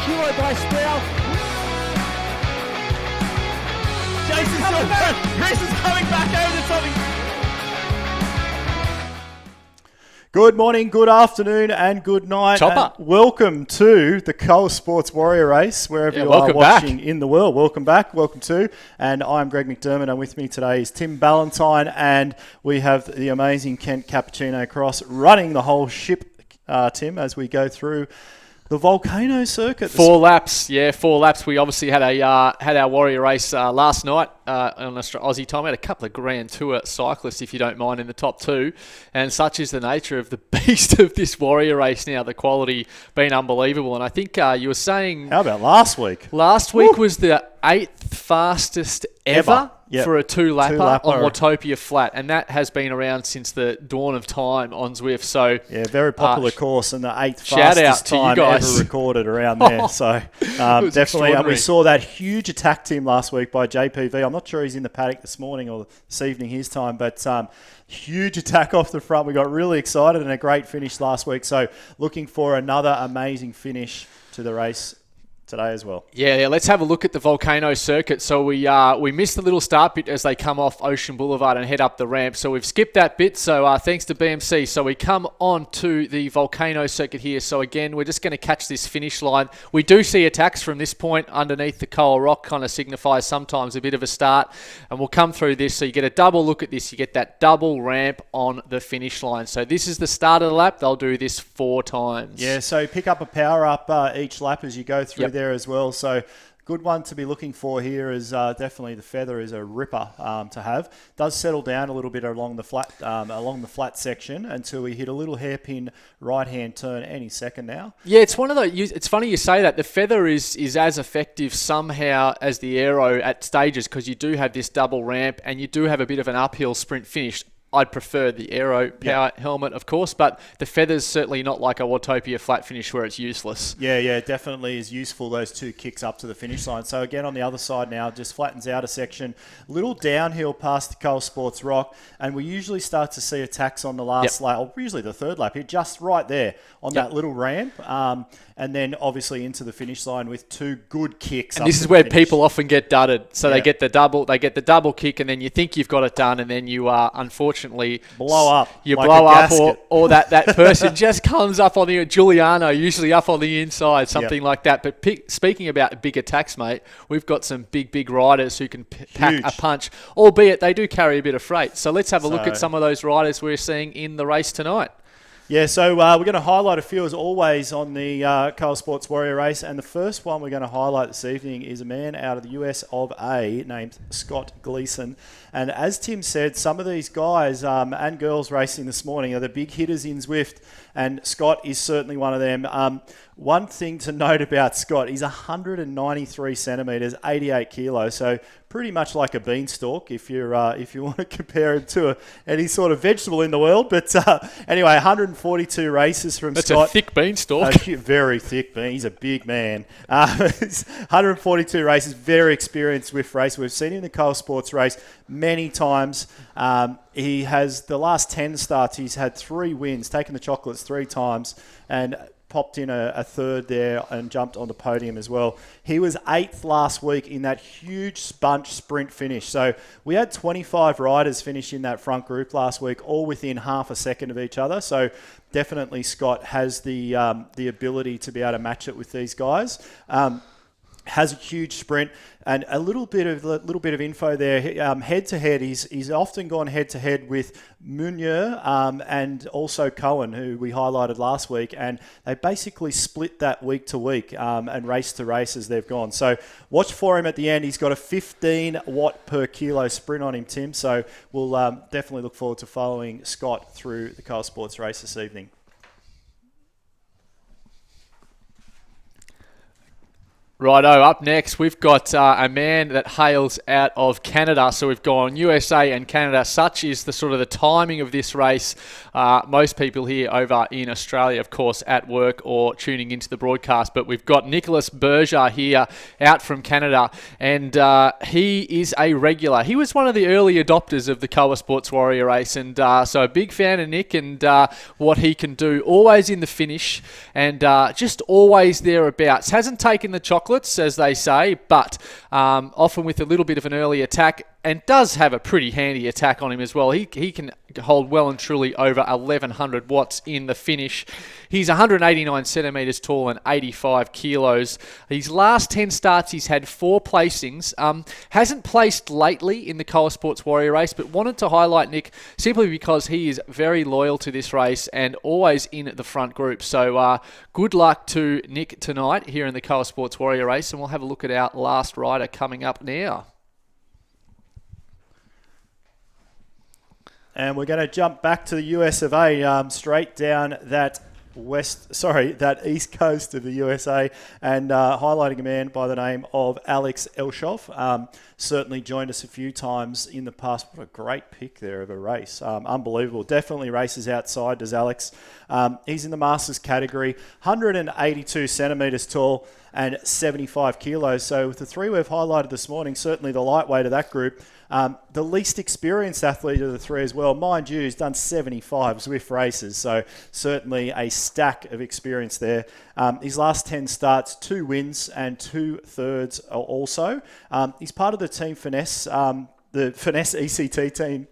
Kilo by Sproul. Jason's coming back. Chris is coming back over something. Good morning, good afternoon, and good night. Chopper. And welcome to the KOA Sports Warrior Race, wherever you are watching in the world. Welcome back, welcome to. And I'm Greg McDermott, and with me today is Tim Ballantyne, and we have the amazing Kent Cappuccino Cross running the whole ship, Tim, as we go through the Volcano Circuit. 4 laps, yeah, 4 laps. We obviously had our Warrior Race last night on Aussie time. We had a couple of Grand Tour cyclists, if you don't mind, in the top 2. And such is the nature of the beast of this Warrior Race now, the quality being unbelievable. And I think you were saying... How about last week? Last week was the 8th fastest ever. Yep. For a two-lapper on Two-lapper. Watopia flat, and that has been around since the dawn of time on Zwift. So yeah, very popular course, and the 8th shout fastest out to you time guys. ever recorded around there. So definitely, and we saw that huge attack team last week by JPV. I'm not sure he's in the paddock this morning or this evening his time, but huge attack off the front. We got really excited and a great finish last week. So looking for another amazing finish to the race today as well. Yeah, let's have a look at the Volcano Circuit. So we missed the little start bit as they come off Ocean Boulevard and head up the ramp. So we've skipped that bit. So thanks to BMC. So we come on to the Volcano Circuit here. So again, we're just going to catch this finish line. We do see attacks from this point underneath the KOA rock, kind of signifies sometimes a bit of a start. And we'll come through this. So you get a double look at this. You get that double ramp on the finish line. So this is the start of the lap. They'll do this 4 times. Yeah, so pick up a power up each lap as you go through there as well. So good one to be looking for here is definitely the feather is a ripper to have. Does settle down a little bit along the flat section until we hit a little hairpin right-hand turn any second now. Yeah, it's one of those. It's funny you say that. The feather is as effective somehow as the aero at stages because you do have this double ramp and you do have a bit of an uphill sprint finish. I'd prefer the aero power helmet, of course, but the feather's certainly not like a Watopia flat finish where it's useless. Yeah, it definitely is useful, those 2 kicks up to the finish line. So again, on the other side now, just flattens out a section, little downhill past the KOA Sports Rock, and we usually start to see attacks on the last lap, or usually the 3rd lap here, just right there on that little ramp, and then obviously into the finish line with 2 good kicks. And this is where people often get dudded. So they get the double kick, and then you think you've got it done, and then you are unfortunately blow up. You like blow up, or that person just comes up on the Giuliano, usually up on the inside, something like that. But speaking about big attacks, mate, we've got some big riders who can pack a punch, albeit they do carry a bit of freight. So let's have a look at some of those riders we're seeing in the race tonight. Yeah, so we're going to highlight a few as always on the KOA Sports Warrior Race, and the first one we're going to highlight this evening is a man out of the US of A named Scott Gleason. And as Tim said, some of these guys and girls racing this morning are the big hitters in Zwift, and Scott is certainly one of them. One thing to note about Scott, he's 193 centimetres, 88 kilos, so pretty much like a beanstalk if you want to compare him to any sort of vegetable in the world. But anyway, 142 races from Scott. That's a thick beanstalk. Very thick bean. He's a big man. 142 races, very experienced with race. We've seen him in the KOA Sports Race many times. He has the last 10 starts. He's had 3 wins, taken the chocolates 3 times, and popped in a 3rd there and jumped on the podium as well. He was 8th last week in that huge bunch sprint finish. So we had 25 riders finish in that front group last week, all within half a second of each other. So definitely Scott has the ability to be able to match it with these guys. Has a huge sprint, and a little bit of info there. Head to head, he's often gone head to head with Meunier and also Cohen, who we highlighted last week, and they basically split that week to week and race to race as they've gone. So watch for him at the end. He's got a 15 watt per kilo sprint on him, Tim. So we'll definitely look forward to following Scott through the KOA Sports Race this evening. Righto, up next, we've got a man that hails out of Canada. So we've gone USA and Canada. Such is the sort of the timing of this race. Most people here over in Australia, of course, at work or tuning into the broadcast. But we've got Nicholas Berger here out from Canada. And he is a regular. He was one of the early adopters of the KOA Sports Warrior race. And so a big fan of Nick and what he can do. Always in the finish and just always thereabouts. Hasn't taken the chocolates, as they say, but often with a little bit of an early attack, and does have a pretty handy attack on him as well. He can hold well and truly over 1,100 watts in the finish. He's 189 centimetres tall and 85 kilos. His last 10 starts, he's had 4 placings. Hasn't placed lately in the KOA Sports Warrior race, but wanted to highlight Nick simply because he is very loyal to this race and always in the front group. So good luck to Nick tonight here in the KOA Sports Warrior race, and we'll have a look at our last rider coming up now. And we're going to jump back to the US of A, straight down that east coast of the USA, and highlighting a man by the name of Alex Elshoff. Certainly joined us a few times in the past. What a great pick there of a race. Unbelievable. Definitely races outside, does Alex. He's in the Masters category, 182 centimetres tall and 75 kilos. So with the 3 we've highlighted this morning, certainly the lightweight of that group, the least experienced athlete of the 3 as well. Mind you, he's done 75 Zwift races, so certainly a stack of experience there. His last 10 starts, 2 wins and 2 thirds also. He's part of the Team Finesse, the Finesse ECT team.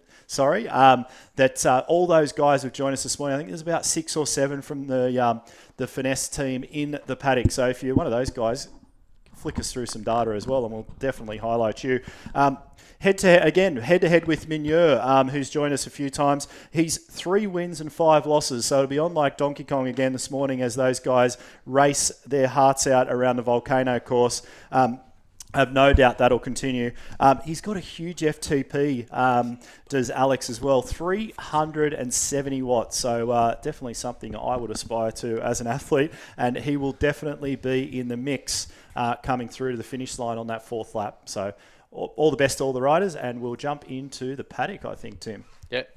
That all those guys have joined us this morning. I think there's about 6 or 7 from the Finesse team in the paddock. So if you're one of those guys, flick us through some data as well, and we'll definitely highlight you. Head-to-head with Mineur, who's joined us a few times. He's 3 wins and 5 losses, so it'll be on like Donkey Kong again this morning as those guys race their hearts out around the Volcano course. I have no doubt that'll continue. He's got a huge FTP, does Alex as well, 370 watts. So definitely something I would aspire to as an athlete, and he will definitely be in the mix coming through to the finish line on that 4th lap. So all the best to all the riders, and we'll jump into the paddock, I think, Tim. Yep.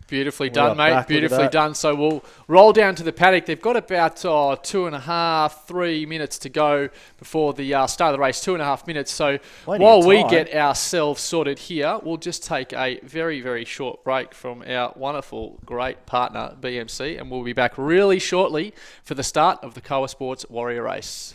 Beautifully done, mate. Beautifully done. So we'll roll down to the paddock. They've got about 2.5, 3 minutes to go before the start of the race. 2.5 minutes. So while we get ourselves sorted here, we'll just take a very, very short break from our wonderful, great partner, BMC, and we'll be back really shortly for the start of the KOA Sports Warrior race.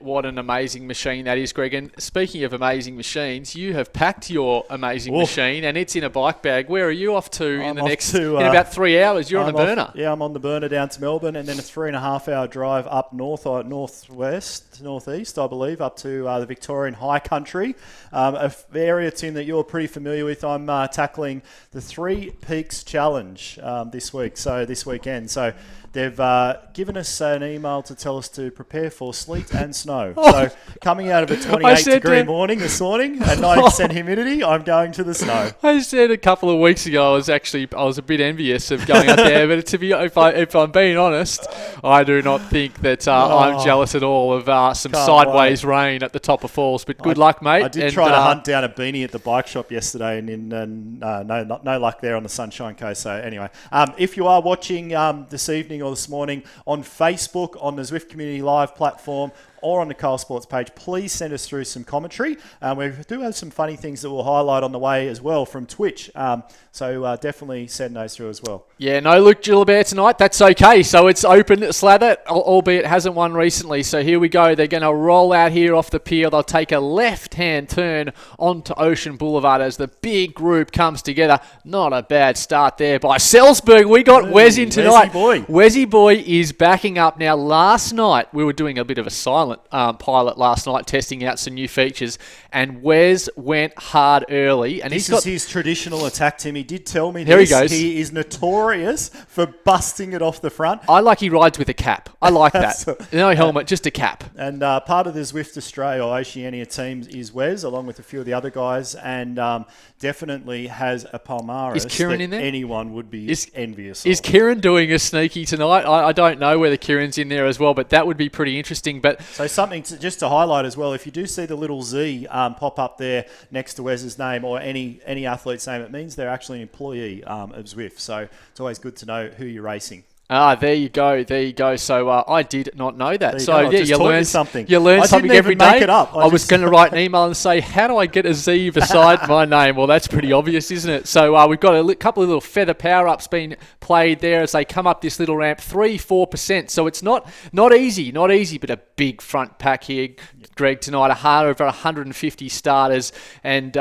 What an amazing machine that is, Greg. And speaking of amazing machines, you have packed your amazing machine and it's in a bike bag. Where are you off to in about 3 hours? You're on a burner. I'm on the burner down to Melbourne, and then a 3.5 hour drive up northeast, I believe, up to the Victorian High Country, an area, Tim, that you're pretty familiar with. I'm tackling the 3 Peaks Challenge this weekend. So they've given us an email to tell us to prepare for sleet and snow. So coming out of a 28-degree morning this morning at 90% humidity, I'm going to the snow. I said a couple of weeks ago I was a bit envious of going out there, but if I'm being honest, I do not think that I'm jealous at all of some sideways rain at the top of falls. But good luck, mate. I did try to hunt down a beanie at the bike shop yesterday, and no luck there on the Sunshine Coast. So anyway, if you are watching this evening or this morning on Facebook, on the Zwift Community Live platform, or on the Kyle Sports page, please send us through some commentary. We do have some funny things that we'll highlight on the way as well from Twitch. So definitely send those through as well. Yeah, no Luke Gilbert tonight. That's okay. So it's open slather, albeit hasn't won recently. So here we go. They're going to roll out here off the pier. They'll take a left-hand turn onto Ocean Boulevard as the big group comes together. Not a bad start there by Salzburg. We got Wes in tonight. Wesy boy is backing up. Now, last night, we were doing a bit of a silent pilot last night, testing out some new features, and Wes went hard early. And this is his traditional attack, Tim. He did tell me this. Here he goes. He is notorious for busting it off the front. I like he rides with a cap. I like that. No helmet, just a cap. And part of the Zwift Australia or Oceania teams is Wes, along with a few of the other guys, and definitely has a Palmares is Kieran that in there? Anyone would be envious of. Is Kieran doing a sneaky tonight? I don't know whether Kieran's in there as well, but that would be pretty interesting. But so something just to highlight as well, if you do see the little Z pop up there next to Wes's name or any athlete's name, it means they're actually an employee of Zwift. So it's always good to know who you're racing. There you go. So I did not know that. So yeah, you learn something. You learn I something didn't every even make day. it up. I was going to write an email and say, how do I get a Z beside my name? Well, that's pretty obvious, isn't it? So we've got a couple of little feather power-ups being played there as they come up this little ramp, 3-4%. So it's not easy, but a big front pack here, Greg, tonight. Over 150 starters. And,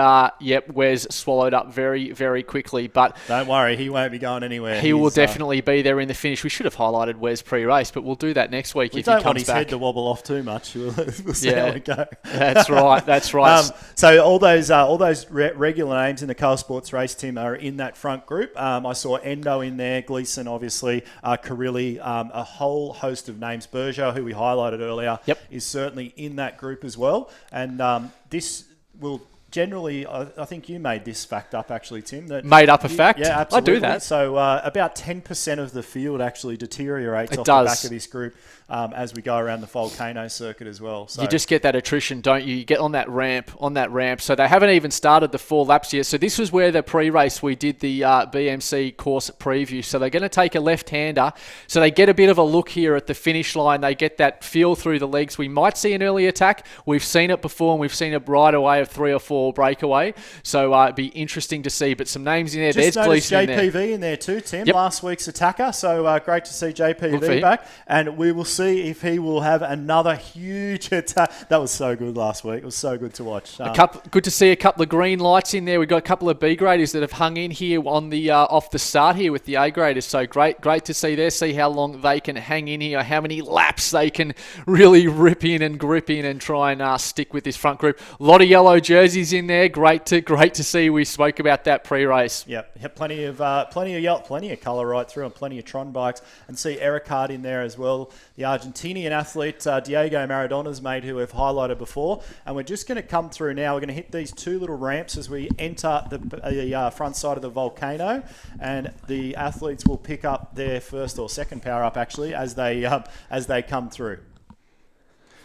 Wes swallowed up very, very quickly. But don't worry, he won't be going anywhere. He will definitely be there in the finish. We should have highlighted Wes pre-race, but we'll do that next week if he comes back. We don't want his head to wobble off too much. We'll see how we go. That's right. So all those regular names in the Kyle Sports race team are in that front group. I saw Endo in there, Gleason obviously, Carilli, a whole host of names. Berger, who we highlighted earlier, is certainly in that group as well. And this will... Generally, I think you made this fact up, actually, Tim. Made up a fact? Yeah, absolutely. I do that. So about 10% of the field actually deteriorates off the back of this group as we go around the volcano circuit as well. So you just get that attrition, don't you? You get on that ramp. So they haven't even started the 4 laps yet. So this was where the pre-race we did the BMC course preview. So they're going to take a left-hander. So they get a bit of a look here at the finish line. They get that feel through the legs. We might see an early attack. We've seen it before, and we've seen it right away of 3 or 4 breakaway. So it'd be interesting to see. But some names in there. Just There's noticed Gleason JPV in there too, Tim. Last week's attacker. So great to see JPV back. And we will see if he will have another huge attack. That was so good last week. It was so good to watch. Good to see a couple of green lights in there. We've got a couple of B graders that have hung in here on the off the start here with the A graders. So great to see there. See how long they can hang in here, how many laps they can really rip in and grip in and try and stick with this front group. A lot of yellow jerseys in there. Great to see. We spoke about that pre-race. Yep, plenty of colour right through, and plenty of Tron bikes. And see Eric Hart in there as well, the Argentinian athlete Diego Maradona's mate, who we've highlighted before. And we're just going to come through now. We're going to hit these 2 little ramps as we enter the front side of the volcano, and the athletes will pick up their first or second power up actually as they come through.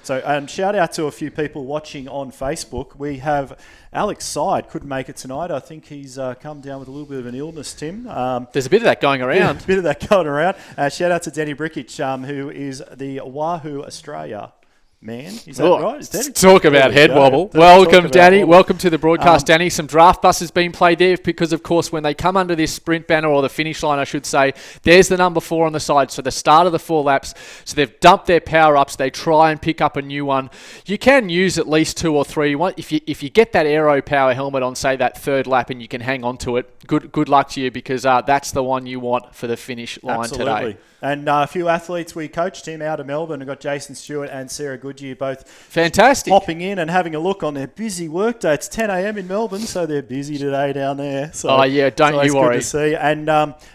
So shout out to a few people watching on Facebook. We have Alex Side, couldn't make it tonight. I think he's come down with a little bit of an illness, Tim. There's a bit of that going around. Shout out to Danny Brickic, who is the Wahoo Australia man. Is that right? Talk about head wobble. Welcome, Danny. Welcome to the broadcast, Danny. Some draft buses being played there because, of course, when they come under this sprint banner, or the finish line, I should say, there's the number 4 on the side. So the start of the 4 laps. So they've dumped their power-ups. They try and pick up a new one. You can use at least 2 or 3. If you get that Aero Power helmet on, say, that 3rd lap and you can hang on to it, good luck to you, because that's the one you want for the finish line today. And a few athletes we coached him out of Melbourne. We've got Jason Stewart and Sarah Goodyear both fantastic popping in and having a look on their busy work day. It's 10 a.m. in Melbourne, so they're busy today down there. So, don't you worry. Good to see. And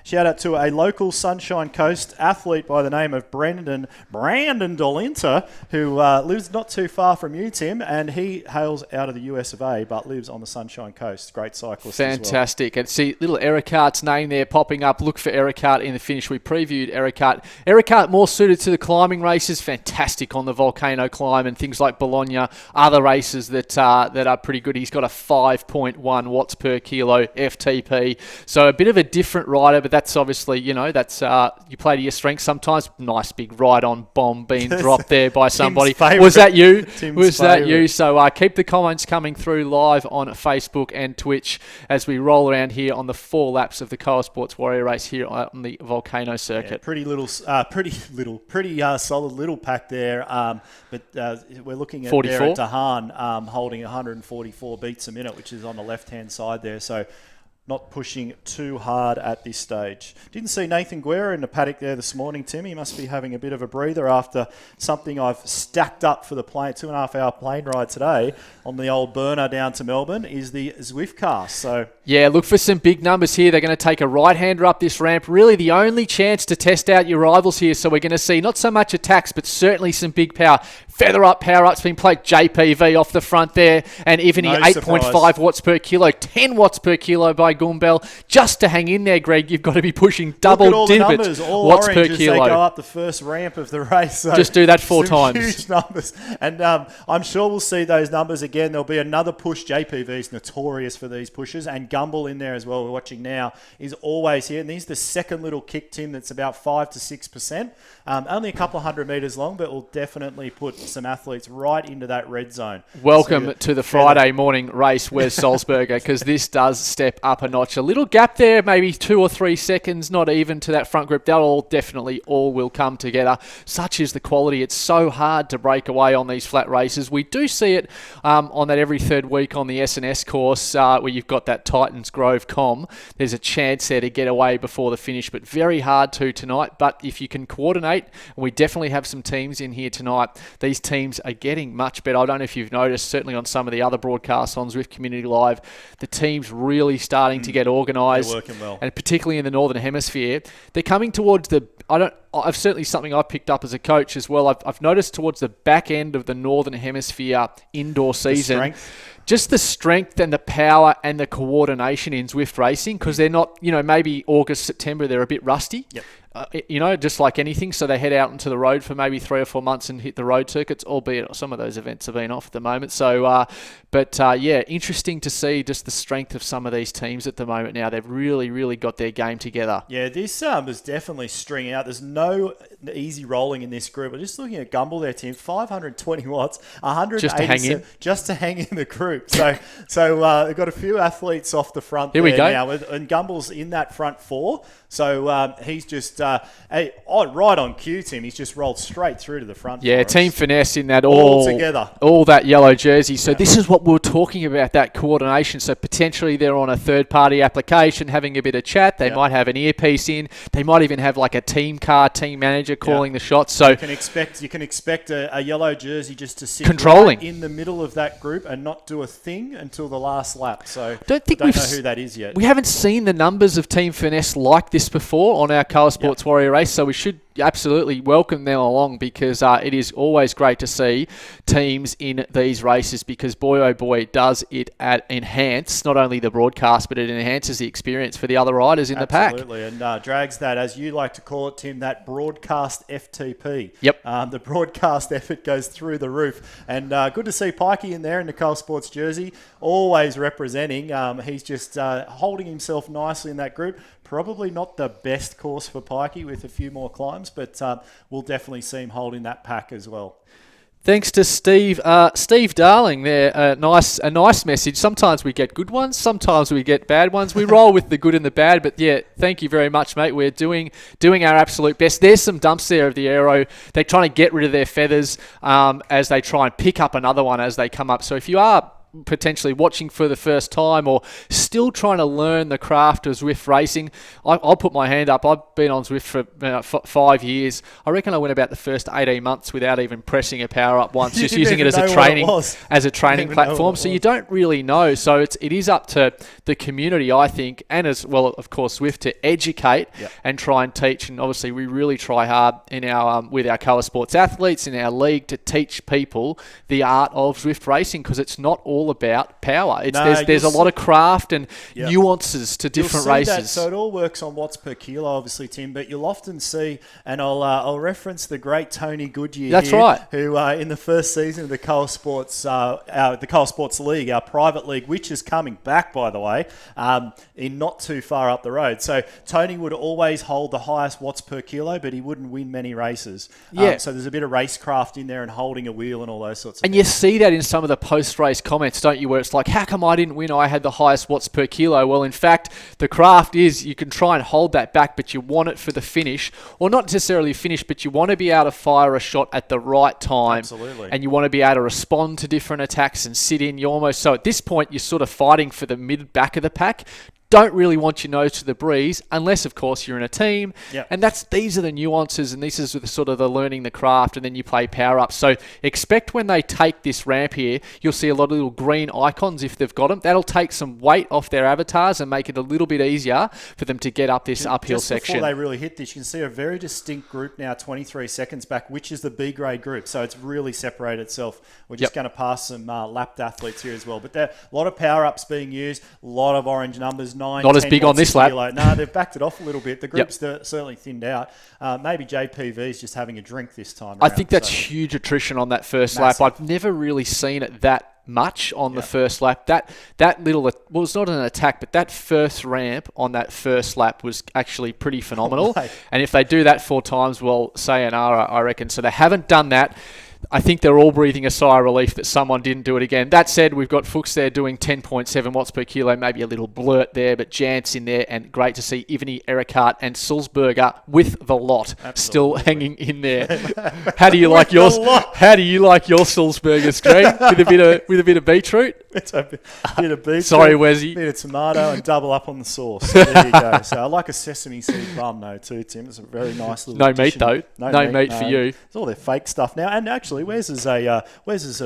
shout out to a local Sunshine Coast athlete by the name of Brandon Dolenta, who lives not too far from you, Tim, and he hails out of the US of A, but lives on the Sunshine Coast. Great cyclist Fantastic. As well. And see little Eric Hart's name there popping up. Look for Eric Hart in the finish. We previewed Eric Hart. Eric Hart more suited to the climbing races. Fantastic on the volcano volcano climb and things like Bologna, other races that are pretty good. He's got a 5.1 watts per kilo FTP. So a bit of a different rider, but that's obviously, that's you play to your strengths sometimes. Nice big ride-on bomb being dropped there by somebody. Was that you? That you? So keep the comments coming through live on Facebook and Twitch as we roll around here on the 4 laps of the KOA Sports Warrior Race here on the Volcano Circuit. Yeah, pretty solid little pack there. But we're looking at 44. there at Dahan holding 144 beats a minute, which is on the left-hand side there. So not pushing too hard at this stage. Didn't see Nathan Guerra in the paddock there this morning, Tim. He must be having a bit of a breather after something I've stacked up for the 2.5-hour plane ride today on the old burner down to Melbourne is the Zwift cast. So yeah, look for some big numbers here. They're going to take a right-hander up this ramp. Really the only chance to test out your rivals here. So we're going to see not so much attacks, but certainly some big power. Feather up, power up's been played. JPV off the front there. And even 8.5 watts per kilo, 10 watts per kilo by Goombel. Just to hang in there, Greg, you've got to be pushing double digit watts per kilo. They go up the first ramp of the race. So just do that 4 times. Huge numbers. And I'm sure we'll see those numbers again. There'll be another push. JPV is notorious for these pushes. And Gumbel in there as well, we're watching now, is always here. And he's the second little kick, Tim, that's about 5 to 6%. Only a couple of 100 metres long, but will definitely put some athletes right into that red zone. Welcome to the Friday morning race, Wes Salzberger, because this does step up a notch. A little gap there, maybe 2 or 3 seconds, not even to that front group. That all will come together. Such is the quality. It's so hard to break away on these flat races. We do see it on that every third week on the S&S course where you've got that Titans Grove com. There's a chance there to get away before the finish, but very hard to tonight. But if you can coordinate, and we definitely have some teams in here tonight, these teams are getting much better. I don't know if you've noticed, certainly on some of the other broadcasts on Zwift Community Live, the team's really starting to get organised. They're working well. And particularly in the Northern Hemisphere, they're coming towards I've certainly something I've picked up as a coach as well. I've noticed towards the back end of the Northern Hemisphere indoor season, just the strength and the power and the coordination in Zwift racing, because they're not, maybe August, September, they're a bit rusty. Yep. Just like anything. So they head out into the road for maybe 3 or 4 months and hit the road circuits, albeit some of those events have been off at the moment. So, interesting to see just the strength of some of these teams at the moment now. They've really, really got their game together. Yeah, this is definitely stringing out. There's no easy rolling in this group. I'm just looking at Gumbel there, Tim. 520 watts, 180 just to hang in the group. So they've got a few athletes off the front Here there we go. now, and Gumbel's in that front 4. So he's just right on cue, Tim. He's just rolled straight through to the front. Yeah, Team Finesse in that all together, all that yellow jersey. So this is what we were talking about, that coordination. So potentially they're on a third-party application, having a bit of chat. They might have an earpiece in. They might even have like a team manager calling the shots. So you can expect a yellow jersey just to sit controlling right in the middle of that group and not do a thing until the last lap. So don't know who that is yet. We haven't seen the numbers of Team Finesse like this before on our KOA Sports Warrior Race, so we should absolutely welcome them along, because it is always great to see teams in these races, because boy oh boy does it enhance not only the broadcast, but it enhances the experience for the other riders in the pack. Absolutely, and drags that, as you like to call it, Tim, that broadcast FTP. Yep. The broadcast effort goes through the roof, and good to see Pikey in there in the KOA Sports jersey, always representing. He's just holding himself nicely in that group. Probably not the best course for Pikey with a few more climbs, but we'll definitely see him holding that pack as well. Thanks to Steve Darling there. A nice message. Sometimes we get good ones, sometimes we get bad ones. We roll with the good and the bad, but yeah, thank you very much, mate. We're doing our absolute best. There's some dumps there of the aero. They're trying to get rid of their feathers as they try and pick up another one as they come up. So if you are potentially watching for the first time or still trying to learn the craft of Zwift racing, I'll put my hand up. I've been on Zwift for 5 years. I reckon I went about the first 18 months without even pressing a power up once, just using it as a training platform. So you don't really know. So it is up to the community, I think, and as well, of course, Zwift, to educate and try and teach. And obviously, we really try hard in our with our KOA Sports athletes in our league to teach people the art of Zwift racing, because it's not all all about power. No, there's a lot of craft and Yep. nuances to different You'll see races. that, so it all works on watts per kilo, obviously, Tim. But you'll often see, and I'll reference the great Tony Goodyear. That's here, right. Who in the first season of the Coal Sports League, our private league, which is coming back, by the way, in not too far up the road. So Tony would always hold the highest watts per kilo, but he wouldn't win many races. Yeah. So there's a bit of racecraft in there and holding a wheel and all those sorts of And things. you see that in some of the post-race comments, don't you, where it's like, how come I didn't win? I had the highest watts per kilo. Well, in fact, the craft is you can try and hold that back, but you want it for the finish. Or not necessarily finish, but you want to be able to fire a shot at the right time. Absolutely. And you want to be able to respond to different attacks and sit in. So at this point, you're sort of fighting for the mid-back of the pack. Don't really want your nose to the breeze unless, of course, you're in a team. Yep. And these are the nuances, and this is the sort of the learning the craft, and then you play power up. So expect when they take this ramp here, you'll see a lot of little green icons if they've got them. That'll take some weight off their avatars and make it a little bit easier for them to get up this uphill Just section. Before they really hit this, you can see a very distinct group now, 23 seconds back, which is the B grade group. So it's really separated itself. We're just going to pass some lapped athletes here as well. But there a lot of power ups being used, a lot of orange numbers, 9, Not as 10 big on watts this a lap. kilo. No, they've backed it off a little bit. The group's certainly thinned out. Maybe JPV is just having a drink this time I around, think that's so. huge attrition on that first Massive. lap. I've never really seen it that much on the first lap. That little, well, it's not an attack, but that first ramp on that first lap was actually pretty phenomenal. Right. And if they do that 4 times, well, sayonara, I reckon. So they haven't done that. I think they're all breathing a sigh of relief that someone didn't do it again. That said, we've got Fuchs there doing 10.7 watts per kilo, maybe a little blurt there, but Jant's in there, and great to see Ivany, Ericart, and Sulzberger with the lot still hanging in there. How do you like yours? How do you like your Sulzberger, Screen? with a bit of beetroot? It's a bit of beef. Sorry, Wesy. Bit of tomato and double up on the sauce. So there you go. So I like a sesame seed bun though too, Tim. It's a very nice little No addition. meat though. No meat for you. It's all their fake stuff now. And actually, Wes is a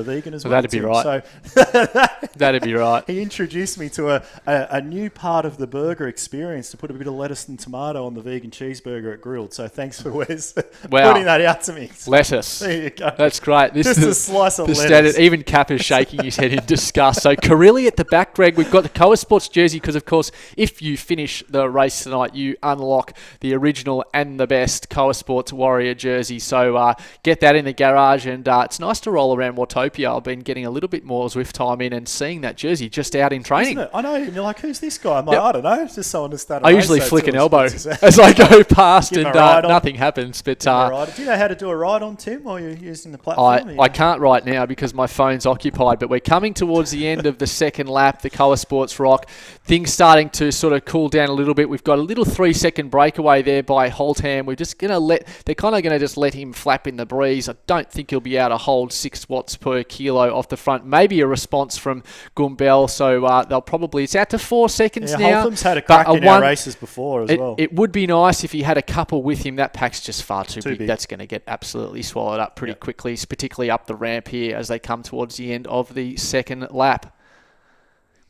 vegan as well. That'd be Tim. right. So That'd be right. he introduced me to a new part of the burger experience to put a bit of lettuce and tomato on the vegan cheeseburger at Grilled. So thanks for Wes putting that out to me. So Lettuce. there you go. That's great. This Just is a slice of the lettuce. standard. Even Cap is shaking his head in disgust. So Carilli at the back, Greg. We've got the KOA Sports jersey because, of course, if you finish the race tonight, you unlock the original and the best KOA Sports Warrior jersey. So get that in the garage, and it's nice to roll around Watopia. I've been getting a little bit more Zwift time in and seeing that jersey just out in training. Isn't it? I know. And you're like, who's this guy? I'm like, I don't know. It's just someone to start. I usually flick an elbow as I go past, Give and him a ride on. nothing happens. But Do you know how to do a ride on, Tim, while you're using the platform? I can't right now because my phone's occupied, but we're coming towards the end of the second lap, the KOA Sports Rock. Things starting to sort of cool down a little bit. We've got a little 3-second breakaway there by Haute. We're just going to they're kind of going to just let him flap in the breeze. I don't think he'll be able to hold 6 watts per kilo off the front. Maybe a response from Gumbel, so they'll probably, it's out to 4 seconds now. Holtham's had a crack in our races before as well. It would be nice if he had a couple with him. That pack's just far too big. big. That's going to get absolutely swallowed up pretty quickly, particularly up the ramp here as they come towards the end of the second lap.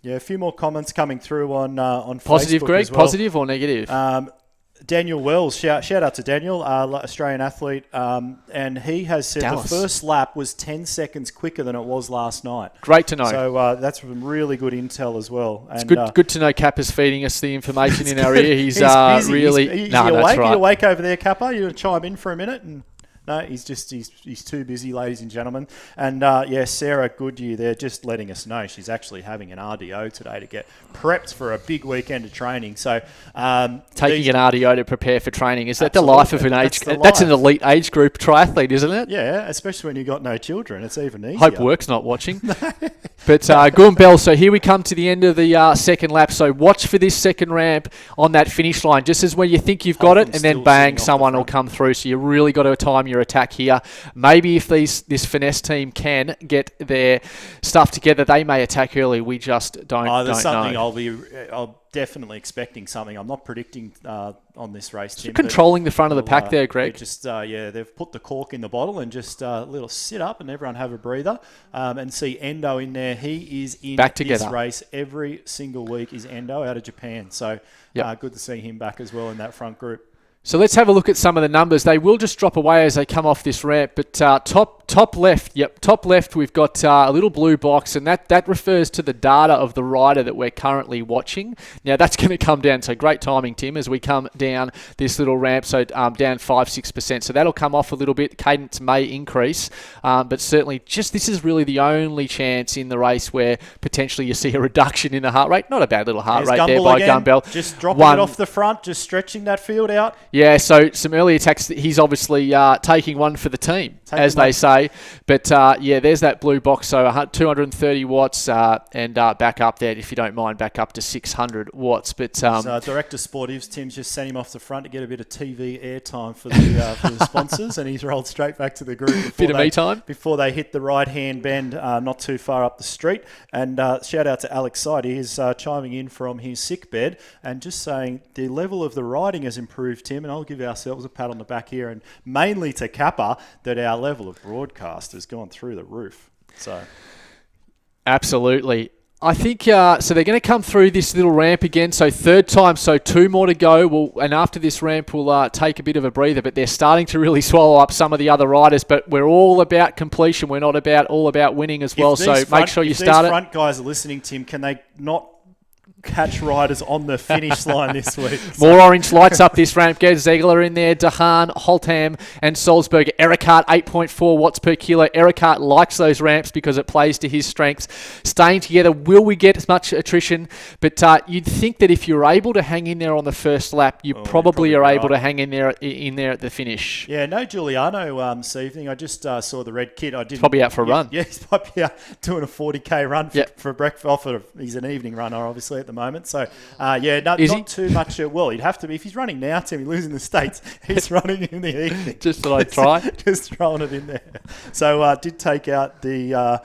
Yeah, a few more comments coming through on Positive, Facebook Greg? as well. Positive or negative? Daniel Wells, shout out to Daniel, Australian athlete, and he has said Dallas. the first lap was 10 seconds quicker than it was last night. Great to know. So that's some really good intel as well. And, It's good to know Cap is feeding us the information in our ear. He's busy. really... He's No, that's awake. right. You awake over there, Kappa? You want to chime in for a minute? And no, he's too busy, ladies and gentlemen. And Sarah Goodyear, they're just letting us know she's actually having an RDO today to get prepped for a big weekend of training. So taking an RDO to prepare for training, is that Absolutely. the life of an age? That's an elite age group triathlete, isn't it? Yeah, especially when you've got no children, it's even easier. Hope Work's not watching. But Gumbel, so here we come to the end of the second lap. So watch for this second ramp on that finish line, just as when you think you've got it, and then bang, someone will come through. So you really got to time your attack here. Maybe if this finesse team can get their stuff together, they may attack early. We just don't know. I'll definitely expecting something. I'm not predicting on this race, Tim. Controlling the front of the pack there, Greg. They've put the cork in the bottle and just a little sit up and everyone have a breather and see Endo in there. He is in back this together. Race every single week is Endo out of Japan. So good to see him back as well in that front group. So let's have a look at some of the numbers. They will just drop away as they come off this ramp, but top top left. Yep, top left. We've got a little blue box, and that refers to the data of the rider that we're currently watching. Now that's going to come down. So great timing, Tim, as we come down this little ramp. So down 5-6%. So that'll come off a little bit. Cadence may increase, but certainly this is really the only chance in the race where potentially you see a reduction in the heart rate. Not a bad little heart rate there by Gumbel. Just dropping it off the front, just stretching that field out. Yeah. So some early attacks. He's obviously taking one for the team, they say. But there's that blue box. So 230 watts and back up there, if you don't mind, back up to 600 watts. But Director Sportives, Tim's just sent him off the front to get a bit of TV airtime for the sponsors, and he's rolled straight back to the group before they hit the right-hand bend, not too far up the street. And shout out to Alex Side. He's chiming in from his sick bed and just saying the level of the riding has improved, Tim, and I'll give ourselves a pat on the back here, and mainly to Kappa, that our level of broadcast has gone through the roof. So, absolutely. I think, so they're going to come through this little ramp again. So third time, so 2 more to go. And after this ramp, we'll take a bit of a breather. But they're starting to really swallow up some of the other riders. But we're all about completion. We're not all about winning as well. So make sure you start it. If these front guys are listening, Tim, can they not catch riders on the finish line this week? More orange lights up this ramp. Get Zegler in there, Dehaan, Holtham and Salzburger. Ericart, 8.4 watts per kilo. Ericart likes those ramps because it plays to his strengths. Staying together, will we get as much attrition? But you'd think that if you're able to hang in there on the first lap, you probably are able to hang in there at the finish. Yeah, no Giuliano this evening. I just saw the red kit. He's probably out for a run. Yeah, he's probably out doing a 40k run for breakfast. He's an evening runner, obviously, at the moment. So, not too much. Well, he'd have to be. If he's running now, Tim, he's losing the States. He's running in the evening. Just thought I'd try. Just throwing it in there. So, did take out the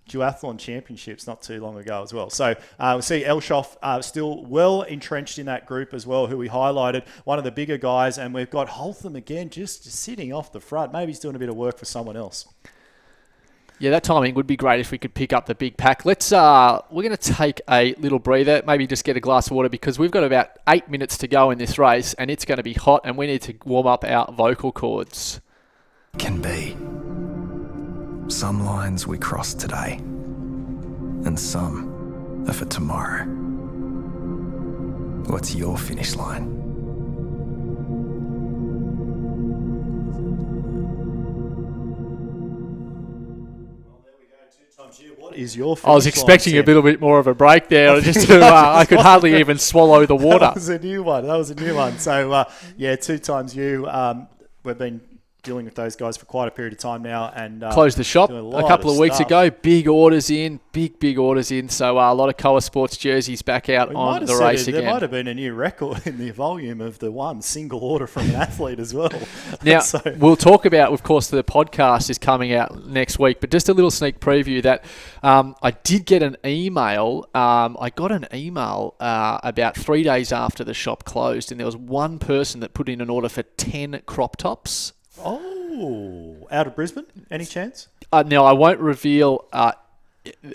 duathlon championships not too long ago as well. So, we see Elshoff still well entrenched in that group as well, who we highlighted, one of the bigger guys. And we've got Holtham again, just sitting off the front. Maybe he's doing a bit of work for someone else. Yeah, that timing would be great if we could pick up the big pack. We're going to take a little breather, maybe just get a glass of water, because we've got about 8 minutes to go in this race, and it's going to be hot, and we need to warm up our vocal cords. Can be. Some lines we cross today, and some are for tomorrow. What's your finish line? What is your finish I was expecting line, a little bit more of a break there. I could hardly even swallow the water. That was a new one. So, 2 times you. We've been dealing with those guys for quite a period of time now, and closed the shop a couple of weeks ago. Big orders in. So a lot of KOA Sports jerseys back out on the race again. There might have been a new record in the volume of the one single order from an athlete as well. Now, we'll talk about, of course, the podcast is coming out next week, but just a little sneak preview that I did get an email. I got an email about 3 days after the shop closed, and there was one person that put in an order for 10 crop tops. Oh, out of Brisbane? Any chance? Now, I won't reveal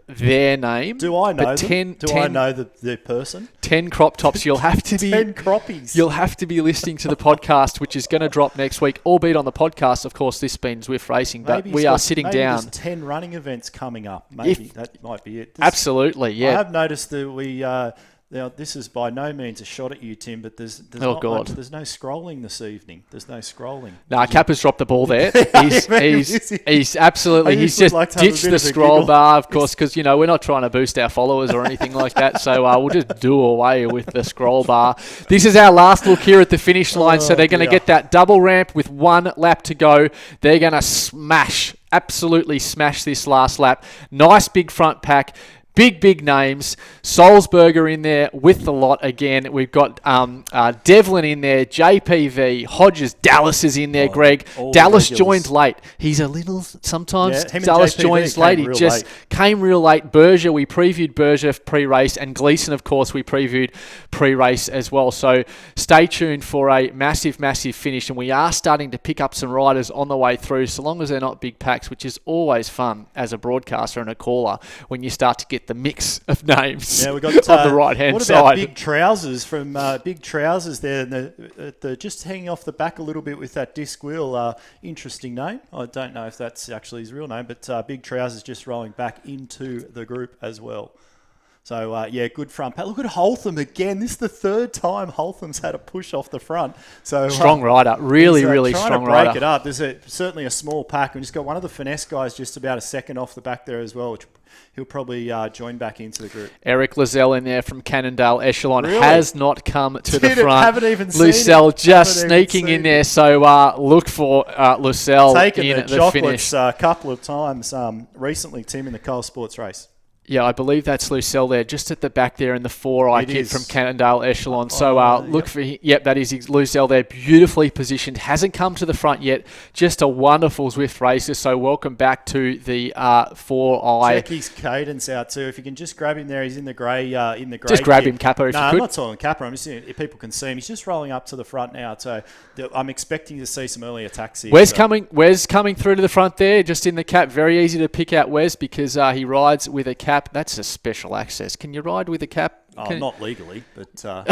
their name. Do I know them? I know the person? 10 crop tops. You'll have to be 10 croppies. You'll have to be listening to the podcast, which is going to drop next week, albeit on the podcast. Of course, this being Zwift Racing, but we are sitting down. There's 10 running events coming up. Maybe that might be it. Absolutely, yeah. I have noticed that we. Now, this is by no means a shot at you, Tim, but there's no scrolling this evening. There's no scrolling. No, Kappa's dropped the ball there. He's absolutely, he's just ditched the scroll bar, of course, because, we're not trying to boost our followers or anything like that. So we'll just do away with the scroll bar. This is our last look here at the finish line. So they're going to get that double ramp with 1 lap to go. They're going to absolutely smash this last lap. Nice big front pack. Big names. Salzburger in there with the lot again. We've got Devlin in there, JPV, Hodges, Dallas is in there, Greg. Dallas joined late. He's a little, sometimes Dallas joins late. He just came real late. Berger, we previewed Berger pre-race, and Gleason, of course, we previewed pre-race as well. So stay tuned for a massive finish, and we are starting to pick up some riders on the way through, so long as they're not big packs, which is always fun as a broadcaster and a caller when you start to get the mix of names Yeah, we got on the right-hand what side. about Big Trousers from Big Trousers there, and the just hanging off the back a little bit with that disc wheel. Interesting name. I don't know if that's actually his real name, but Big Trousers just rolling back into the group as well. So, good front pack. Look at Holtham again. This is the third time Holtham's had a push off the front. So Strong rider. Really strong rider. Trying to break it up. There's certainly a small pack. We've just got one of the finesse guys just about a second off the back there as well, which he'll probably join back into the group. Eric Lizelle in there from Cannondale Echelon Really? has not come to the front. Haven't even seen Lucelle it. just sneaking in there. So look for Lucelle Taken in the the finish. chocolates a couple of times recently, Tim, in the Cole Sports race. Yeah, I believe that's Lucelle there, just at the back there in the 4i kit is. from Cannondale Echelon. So look for him. Yep, that is Lucelle there, beautifully positioned. Hasn't come to the front yet. Just a wonderful Zwift racer. So welcome back to the 4i. Check his cadence out too. If you can just grab him there, he's in the grey. Just grab him, Kappa, if you I'm could. not talking Kappa. I'm just saying if people can see him. He's just rolling up to the front now. So I'm expecting to see some early attacks here. Wes coming through to the front there, just in the cap. Very easy to pick out Wes because he rides with a cap. That's a special access. Can you ride with a cap? Not legally, but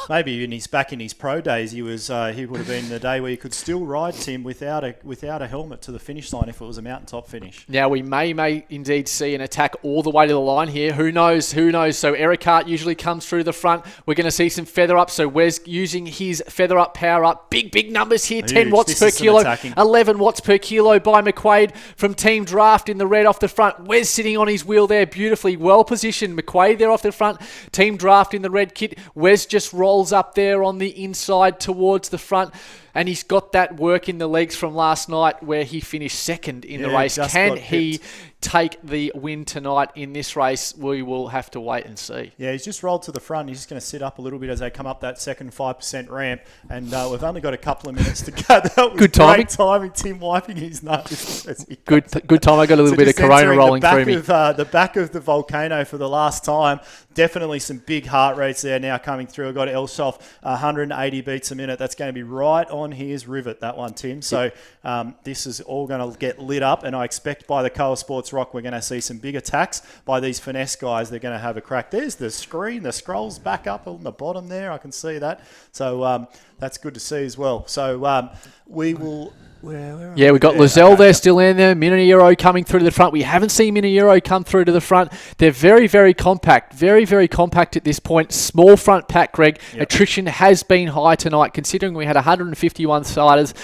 maybe in his pro days, he would have been the day where you could still ride, Tim, without a helmet to the finish line if it was a mountaintop finish. Now we may indeed see an attack all the way to the line here. Who knows? So Eric Hart usually comes through the front. We're going to see some feather up. So Wes using his feather up, power up. Big numbers here. 10 watts per kilo. 11 watts per kilo by McQuaid from Team Draft in the red off the front. Wes sitting on his wheel there, beautifully well positioned. McQuaid there off the front. Team Draft in the red kit. Wes just rolls up there on the inside towards the front. And he's got that work in the legs from last night where he finished second in the race. Can he take the win tonight in this race? We will have to wait and see. Yeah, he's just rolled to the front. He's just going to sit up a little bit as they come up that second 5% ramp. And we've only got a couple of minutes to go. That was good great timing. Tim wiping his nose. Good time. I got a little bit of Corona rolling through me. The back of the volcano for the last time. Definitely some big heart rates there now coming through. I've got Elsoff 180 beats a minute. That's going to be right on his rivet, that one, Tim. So this is all going to get lit up, and I expect by the KOA Sports Rock we're going to see some big attacks by these finesse guys. They're going to have a crack. There's the screen. The scroll's back up on the bottom there. I can see that. So that's good to see as well. So we will... Yeah, we've got Lizelle there still in there. Minero coming through to the front. We haven't seen Minero come through to the front. They're very compact. Very compact at this point. Small front pack, Greg. Yep. Attrition has been high tonight, considering we had 151 siders.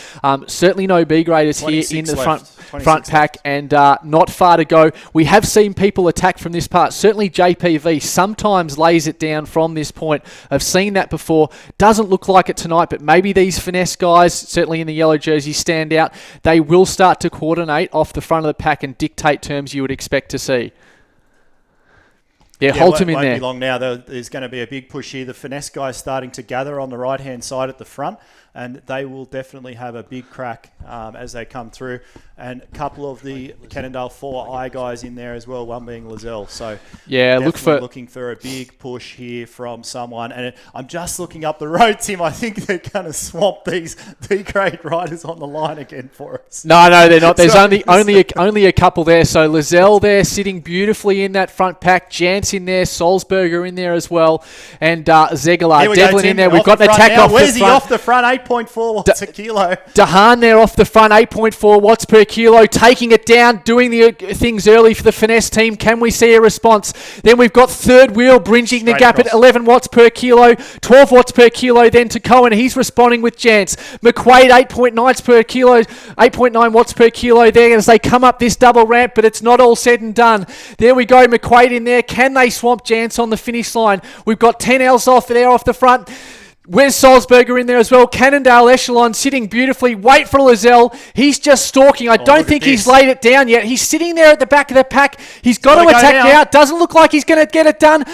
Certainly no B graders here in the front pack, and not far to go. We have seen people attack from this part. Certainly JPV sometimes lays it down from this point. I've seen that before. Doesn't look like it tonight, but maybe these finesse guys, certainly in the yellow jersey, stand out. They will start to coordinate off the front of the pack and dictate terms you would expect to see. Yeah, hold him in there. Won't be long now. There's going to be a big push here. The finesse guys starting to gather on the right-hand side at the front, and they will definitely have a big crack as they come through. And a couple of the Cannondale 4i guys in there as well, one being Lizelle. So yeah, looking for a big push here from someone. And I'm just looking up the road, Tim. I think they're going to swamp these B-grade riders on the line again for us. No, they're not. There's only a couple there. So Lizelle there sitting beautifully in that front pack. Jance in there, Salzberger in there as well, and Zegela, Devlin in there. We've got an attack off the front. Where's he off the front? 8.4 watts a kilo. Dahan there off the front, 8.4 watts per kilo, taking it down, doing the things early for the finesse team. Can we see a response? Then we've got third wheel bridging the gap at 11 watts per kilo, 12 watts per kilo then to Cohen. He's responding with Jance. McQuaid, 8.9 per kilo, 8.9 watts per kilo there as they come up this double ramp, but it's not all said and done. There we go, McQuaid in there. Can they swamp Jance on the finish line? We've got 10 Ls off there off the front. Where's Salzberger in there as well? Cannondale Echelon sitting beautifully. Wait for Lizelle. He's just stalking. I don't think he's laid it down yet. He's sitting there at the back of the pack. He's got to attack now. Doesn't look like he's going to get it done.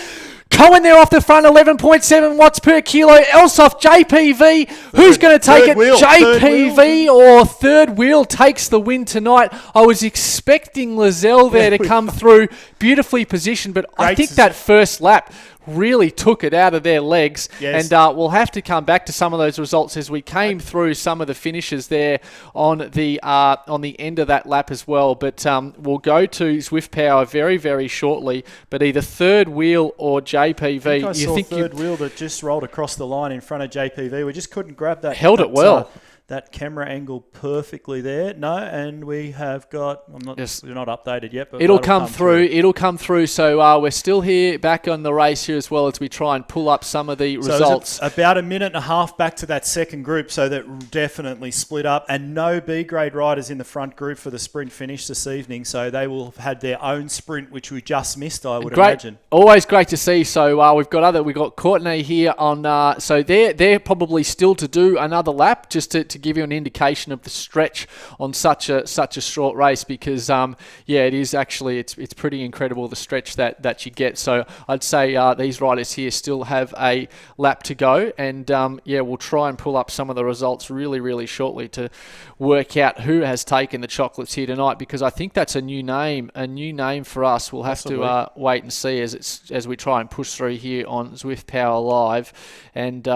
Cohen there off the front, 11.7 watts per kilo. Elsoff, JPV. Who's going to take it? JPV or third wheel takes the win tonight. I was expecting Lizelle there to come through beautifully positioned, but I think that first lap really took it out of their legs. Yes. And we'll have to come back to some of those results as we came through some of the finishes there on the end of that lap as well. But we'll go to Zwift Power very, very shortly. But either Third Wheel or JPV. I saw Third Wheel that just rolled across the line in front of JPV. We just couldn't grab that. Held it well. That camera angle perfectly there. No, and we have got. We're not updated yet, but it'll come through. It'll come through. So we're still here, back on the race here as well as we try and pull up some of the results. So about a minute and a half back to that second group, so that definitely split up, and no B grade riders in the front group for the sprint finish this evening. So they will have had their own sprint, which we just missed. I would imagine. Always great to see. So we've got Courtney here on. So they're probably still to do another lap just to give you an indication of the stretch on such a short race, because it is actually it's pretty incredible the stretch that you get. So I'd say these riders here still have a lap to go, and we'll try and pull up some of the results really shortly to work out who has taken the chocolates here tonight, because I think that's a new name for us. We'll have to wait and see as we try and push through here on Zwift Power Live. And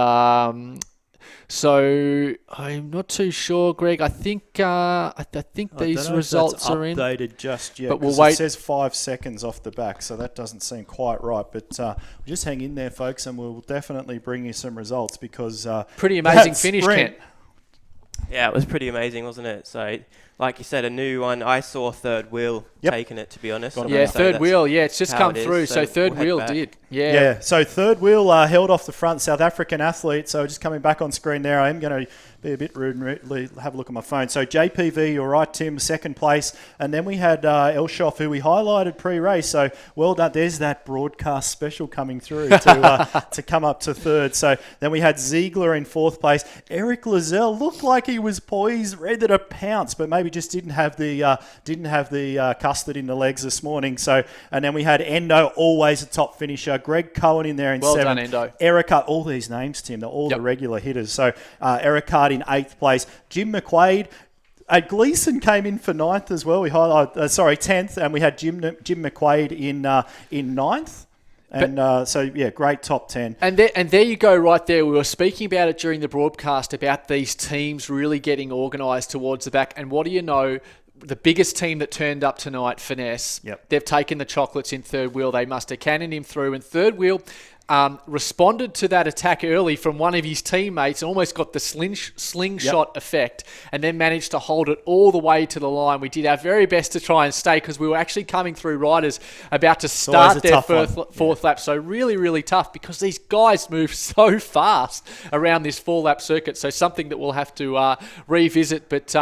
so I'm not too sure, Greg. I think these results are in. Updated just yet, but we'll wait. It says 5 seconds off the back, so that doesn't seem quite right. But just hang in there, folks, and we'll definitely bring you some results, because pretty amazing finish, Kent. Yeah, it was pretty amazing, wasn't it? So, like you said, a new one. I saw Third Wheel taking it, to be honest. Third Wheel. Yeah, it's just come through. So Third Wheel did. Yeah. So Third Wheel held off the front, South African athlete. So just coming back on screen there, I am going to be a bit rude and have a look at my phone. So JPV, you're right, Tim, second place. And then we had Elshoff, who we highlighted pre-race. So well done. There's that broadcast special coming through to come up to third. So then we had Ziegler in fourth place. Eric Lozelle looked like he was poised, ready to pounce, but maybe just didn't have the custard in the legs this morning. So, and then we had Endo, always a top finisher. Greg Cohen in there in well seventh. Well done, Endo. Eric, all these names, Tim, they're all the regular hitters. So Eric Hart in eighth place. Jim McQuaid. Gleason came in for ninth as well. We highlighted, 10th, and we had Jim McQuaid in ninth. And great top 10. And there you go right there. We were speaking about it during the broadcast about these teams really getting organised towards the back. And what do you know? The biggest team that turned up tonight, Finesse, they've taken the chocolates in Third Wheel. They must have cannoned him through. And Third Wheel responded to that attack early from one of his teammates, almost got the slingshot effect, and then managed to hold it all the way to the line. We did our very best to try and stay, because we were actually coming through riders about to start their fourth lap. So really tough, because these guys move so fast around this 4-lap circuit. So something that we'll have to revisit. But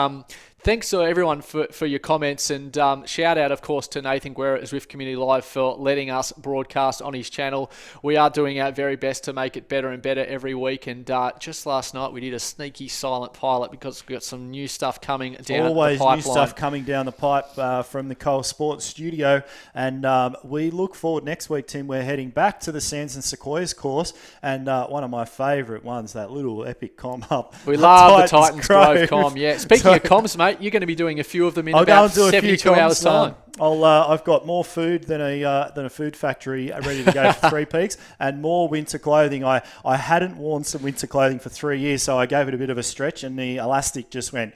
thanks to everyone for your comments, and shout out, of course, to Nathan Guerra at Zwift Community Live for letting us broadcast on his channel. We are doing our very best to make it better and better every week, and just last night we did a sneaky silent pilot because we've got some new stuff coming down the pipeline. Always new stuff coming down the pipe from the KOA Sports studio, and we look forward next week, Tim. We're heading back to the Sands and Sequoias course, and one of my favourite ones, that little epic com up. We love the Titans Grove com, yeah. Speaking of comms, mate, you're going to be doing a few of them in about 72 hours' time. I've got more food than a food factory ready to go for 3 peaks, and more winter clothing. I hadn't worn some winter clothing for 3 years, so I gave it a bit of a stretch, and the elastic just went.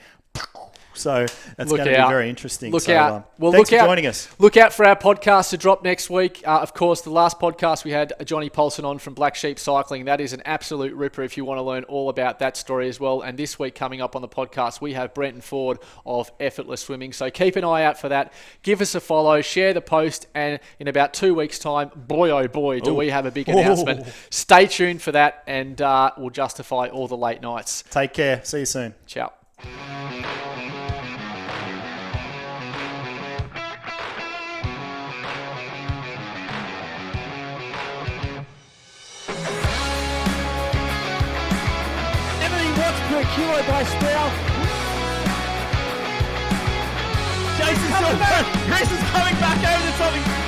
So it's going to be very interesting. Look out. Thanks for joining us. Look out for our podcast to drop next week. Of course, the last podcast we had Johnny Paulson on from Black Sheep Cycling. That is an absolute ripper if you want to learn all about that story as well. And this week coming up on the podcast, we have Brenton Ford of Effortless Swimming. So keep an eye out for that. Give us a follow, share the post, and in about 2 weeks' time, boy oh boy, do we have a big announcement. Stay tuned for that, and we'll justify all the late nights. Take care. See you soon. Ciao. Per kilo by Sproul. Jason's coming back. Chris is coming back over the top.